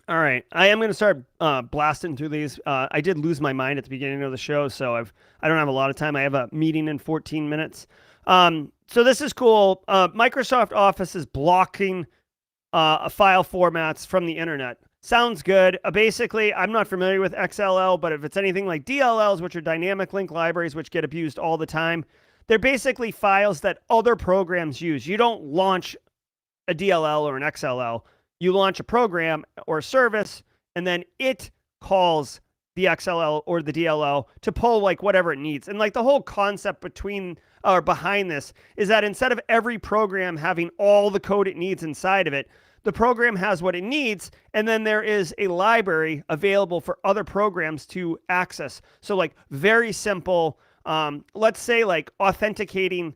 All right, I am going to start blasting through these. I did lose my mind at the beginning of the show, so I don't have a lot of time. I have a meeting in 14 minutes. So this is cool. Microsoft Office is blocking file formats from the internet. Sounds good. Basically, I'm not familiar with XLL, but if it's anything like DLLs, which are dynamic link libraries, which get abused all the time, they're basically files that other programs use. You don't launch a DLL or an XLL. You launch a program or a service, and then it calls the XLL or the DLL to pull like whatever it needs. And like the whole concept behind this is that instead of every program having all the code it needs inside of it, the program has what it needs, and then there is a library available for other programs to access. So like very simple, let's say like authenticating,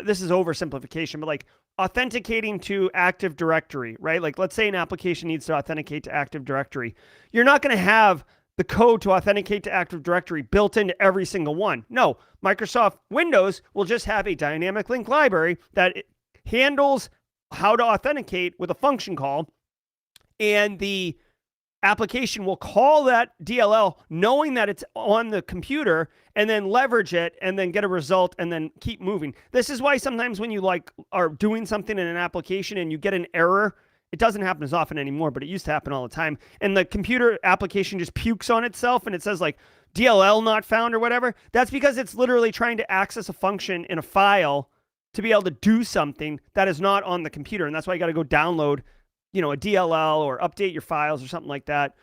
this is oversimplification, but like authenticating to Active Directory, right? Like let's say an application needs to authenticate to Active Directory. You're not going to have the code to authenticate to Active Directory built into every single one. No, Microsoft Windows will just have a dynamic link library that handles how to authenticate with a function call, and the application will call that DLL knowing that it's on the computer and then leverage it and then get a result and then keep moving. This is why sometimes when you like are doing something in an application and you get an error, it doesn't happen as often anymore, but it used to happen all the time. And the computer application just pukes on itself and it says like DLL not found or whatever. That's because it's literally trying to access a function in a file to be able to do something that is not on the computer. And that's why you got to go download, a DLL or update your files or something like that.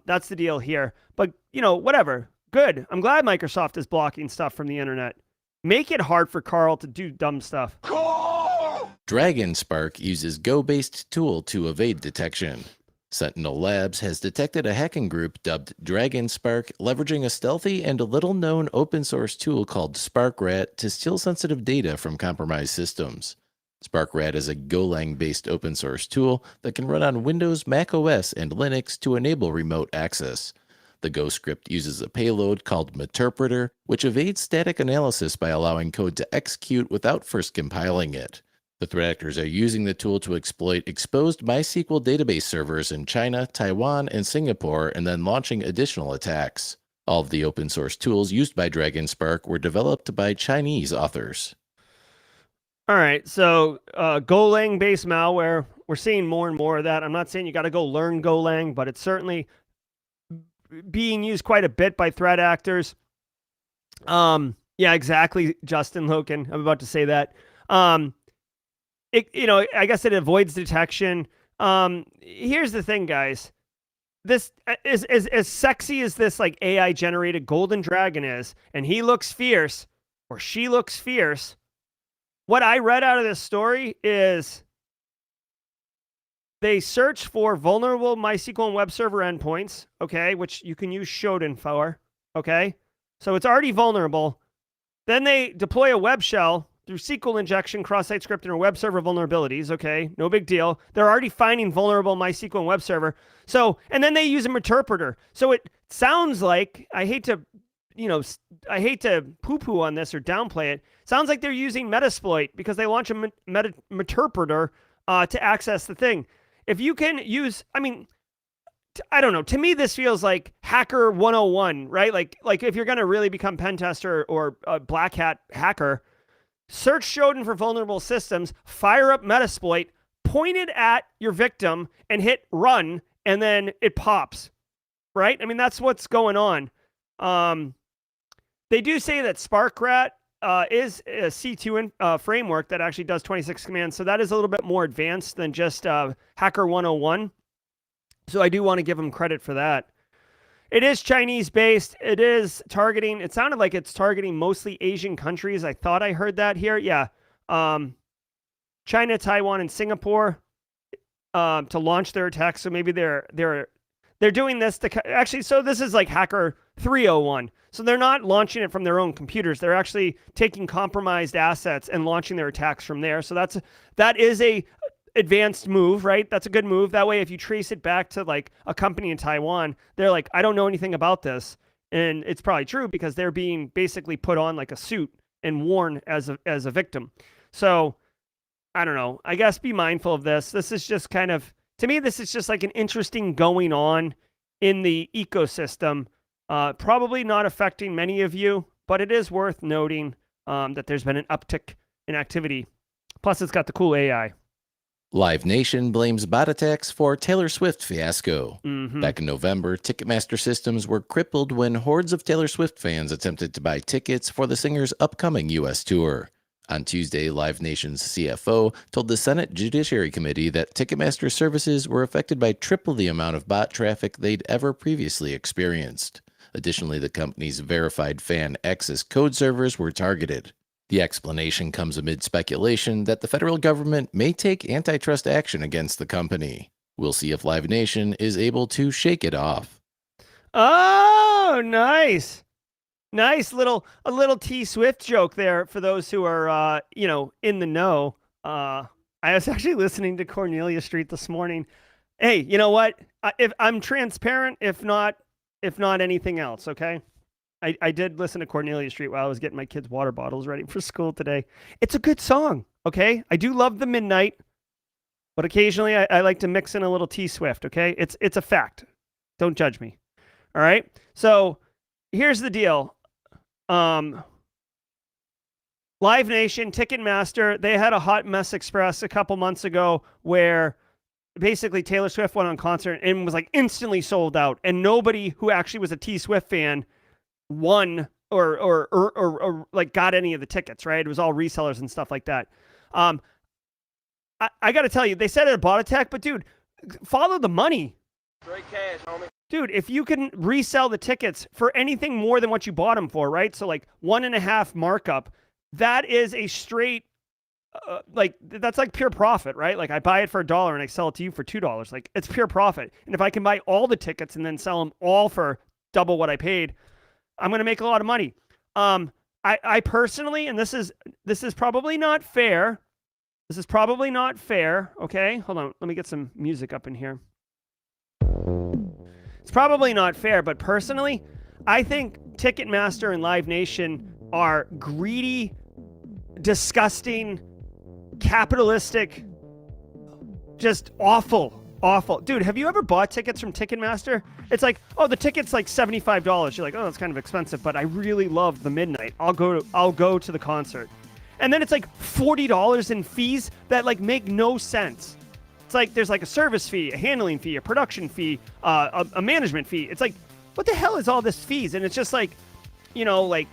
That's the deal here. But, whatever. Good. I'm glad Microsoft is blocking stuff from the internet. Make it hard for Carl to do dumb stuff. DragonSpark uses Go-based tool to evade detection. Sentinel Labs has detected a hacking group dubbed DragonSpark, leveraging a stealthy and little-known open-source tool called SparkRat to steal sensitive data from compromised systems. SparkRat is a Golang-based open-source tool that can run on Windows, Mac OS, and Linux to enable remote access. The Go script uses a payload called Meterpreter, which evades static analysis by allowing code to execute without first compiling it. The threat actors are using the tool to exploit exposed MySQL database servers in China, Taiwan, and Singapore, and then launching additional attacks. All of the open source tools used by DragonSpark were developed by Chinese authors. All right, so Golang-based malware, we're seeing more and more of that. I'm not saying you got to go learn Golang, but it's certainly being used quite a bit by threat actors. Yeah, exactly, Justin Loken. I'm about to say that. I guess it avoids detection. Here's the thing, guys. This is as sexy as this like AI generated golden dragon is, and he looks fierce or she looks fierce. What I read out of this story is they search for vulnerable MySQL and web server endpoints, okay, which you can use Shodan for, okay? So it's already vulnerable. Then they deploy a web shell through SQL injection, cross-site scripting, or web server vulnerabilities, okay? No big deal. They're already finding vulnerable MySQL and web server. So, and then they use an interpreter. So it sounds like, I hate to poo-poo on this or downplay it. Sounds like they're using Metasploit because they launch a Meterpreter to access the thing. If you can use, I don't know. To me, this feels like Hacker 101, right? Like if you're going to really become pen tester or a black hat hacker, search Shodan for vulnerable systems, fire up Metasploit, point it at your victim, and hit run, and then it pops, right? That's what's going on. They do say that SparkRat is a C2 framework that actually does 26 commands, so that is a little bit more advanced than just Hacker 101. So I do want to give them credit for that. It is Chinese-based. It is targeting, it sounded like it's targeting mostly Asian countries. I thought I heard that here. Yeah. China, Taiwan, and Singapore to launch their attacks. So maybe they're they're doing this to actually, so this is like Hacker 301. So they're not launching it from their own computers. They're actually taking compromised assets and launching their attacks from there. So that is a advanced move, right? That's a good move. That way, if you trace it back to like a company in Taiwan, they're like, I don't know anything about this. And it's probably true because they're being basically put on like a suit and worn as a victim. So I don't know. I guess be mindful of this. This is just kind of, to me, this is just like an interesting going on in the ecosystem. Probably not affecting many of you, but it is worth noting that there's been an uptick in activity. Plus, it's got the cool AI. Live Nation blames bot attacks for Taylor Swift fiasco. Mm-hmm. Back in November, Ticketmaster systems were crippled when hordes of Taylor Swift fans attempted to buy tickets for the singer's upcoming U.S. tour. On Tuesday, Live Nation's CFO told the Senate Judiciary Committee that Ticketmaster services were affected by triple the amount of bot traffic they'd ever previously experienced. Additionally, the company's verified fan access code servers were targeted. The explanation comes amid speculation that the federal government may take antitrust action against the company. We'll see if Live Nation is able to shake it off. Oh, nice. Nice a little T Swift joke there for those who are, in the know. I was actually listening to Cornelia Street this morning. Hey, you know what? If I'm transparent, if not anything else, okay? I did listen to Cornelia Street while I was getting my kids' water bottles ready for school today. It's a good song, okay? I do love the Midnight, but occasionally I like to mix in a little T Swift, okay? It's a fact. Don't judge me. All right? So here's the deal. Live Nation, Ticketmaster, they had a hot mess express a couple months ago where basically Taylor Swift went on concert and was like instantly sold out, and nobody who actually was a T Swift fan won or like got any of the tickets, right? It was all resellers and stuff like that. I got to tell you, they said it a bot attack, but dude, follow the money. Straight cash, homie. Dude, if you can resell the tickets for anything more than what you bought them for, right? So like 1.5 markup, that is a straight, that's like pure profit, right? Like I buy it for $1 and I sell it to you for $2. Like it's pure profit. And if I can buy all the tickets and then sell them all for double what I paid, I'm going to make a lot of money. I personally, and this is probably not fair. This is probably not fair. Okay, hold on. Let me get some music up in here. It's probably not fair, but personally, I think Ticketmaster and Live Nation are greedy, disgusting, capitalistic, just awful. Dude, have you ever bought tickets from Ticketmaster? It's like, oh, the ticket's like $75. You're like, oh, that's kind of expensive, but I really love the Midnight. I'll go to the concert. And then it's like $40 in fees that like make no sense. It's like there's like a service fee, a handling fee, a production fee, a management fee. It's like, what the hell is all this fees? And it's just like, I'm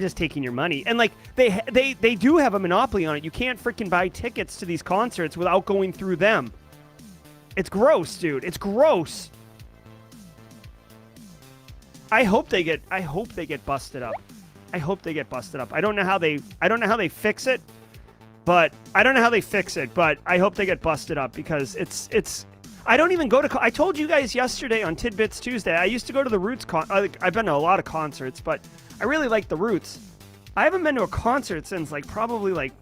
just taking your money. And like they do have a monopoly on it. You can't freaking buy tickets to these concerts without going through them. It's gross, dude. It's gross. I hope they get busted up. I don't know how they fix it. But I don't know how they fix it, but I hope they get busted up because it's I don't even go to I told you guys yesterday on Tidbits Tuesday, I used to go to the Roots I've been to a lot of concerts, but I really like the Roots. I haven't been to a concert since like probably like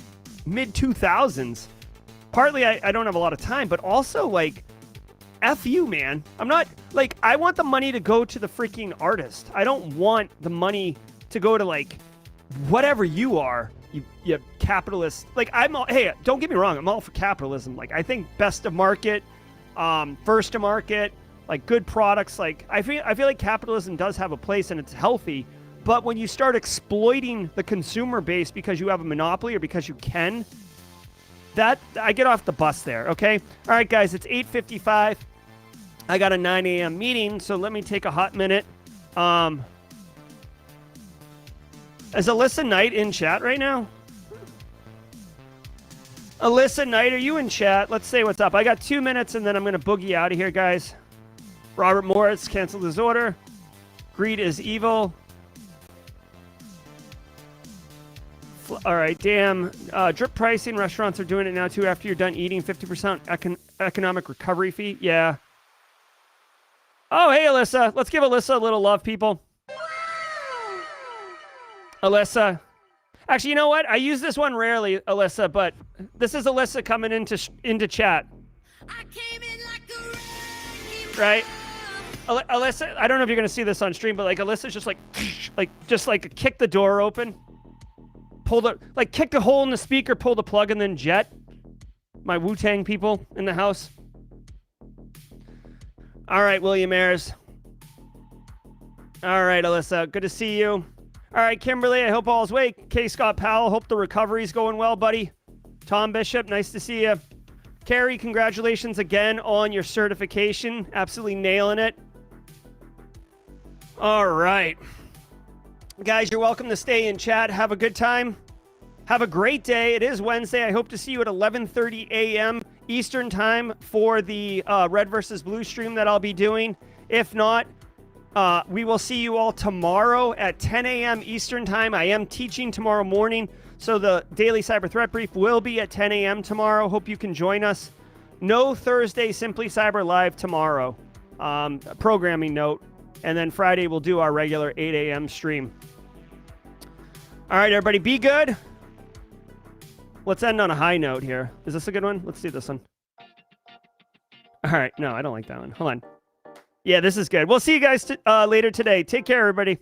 mid 2000s. Partly I don't have a lot of time, but also like F you, man. I'm not like I want the money to go to the freaking artist. I don't want the money to go to like whatever you are. You capitalist. Like hey, don't get me wrong, I'm all for capitalism. Like I think best of market, first to market, like good products. Like I feel like capitalism does have a place and it's healthy. But when you start exploiting the consumer base because you have a monopoly or because you can, that I get off the bus there. Okay, all right, guys, it's 8:55. I got a 9 a.m. meeting, so let me take a hot minute. Is Alyssa Knight in chat right now? Alyssa Knight, are you in chat? Let's say what's up. I got 2 minutes, and then I'm going to boogie out of here, guys. Robert Morris canceled his order. Greed is evil. All right, damn. Drip pricing. Restaurants are doing it now, too, after you're done eating. 50% economic recovery fee. Yeah. Oh, hey, Alyssa. Let's give Alyssa a little love, people. Alyssa. Actually, you know what? I use this one rarely, Alyssa, but this is Alyssa coming into chat. Right? Alyssa, I don't know if you're going to see this on stream, but like Alyssa's just like kick the door open. Kick a hole in the speaker, pull the plug, and then jet. My Wu-Tang people in the house. All right, William Ayers. All right, Alyssa, good to see you. All right, Kimberly, I hope all's well. K. Scott Powell, hope the recovery's going well, buddy. Tom Bishop, nice to see you. Carrie, congratulations again on your certification. Absolutely nailing it. All right. Guys, you're welcome to stay in chat. Have a good time. Have a great day. It is Wednesday. I hope to see you at 11:30 a.m. Eastern time for the Red versus Blue stream that I'll be doing. If not, we will see you all tomorrow at 10 a.m. Eastern time. I am teaching tomorrow morning, so the Daily Cyber Threat Brief will be at 10 a.m. tomorrow. Hope you can join us. No Thursday Simply Cyber Live tomorrow. Programming note. And then Friday we'll do our regular 8 a.m. stream. All right, everybody, be good. Let's end on a high note here. Is this a good one? Let's do this one. All right. No, I don't like that one. Hold on. Yeah, this is good. We'll see you guys later today. Take care, everybody.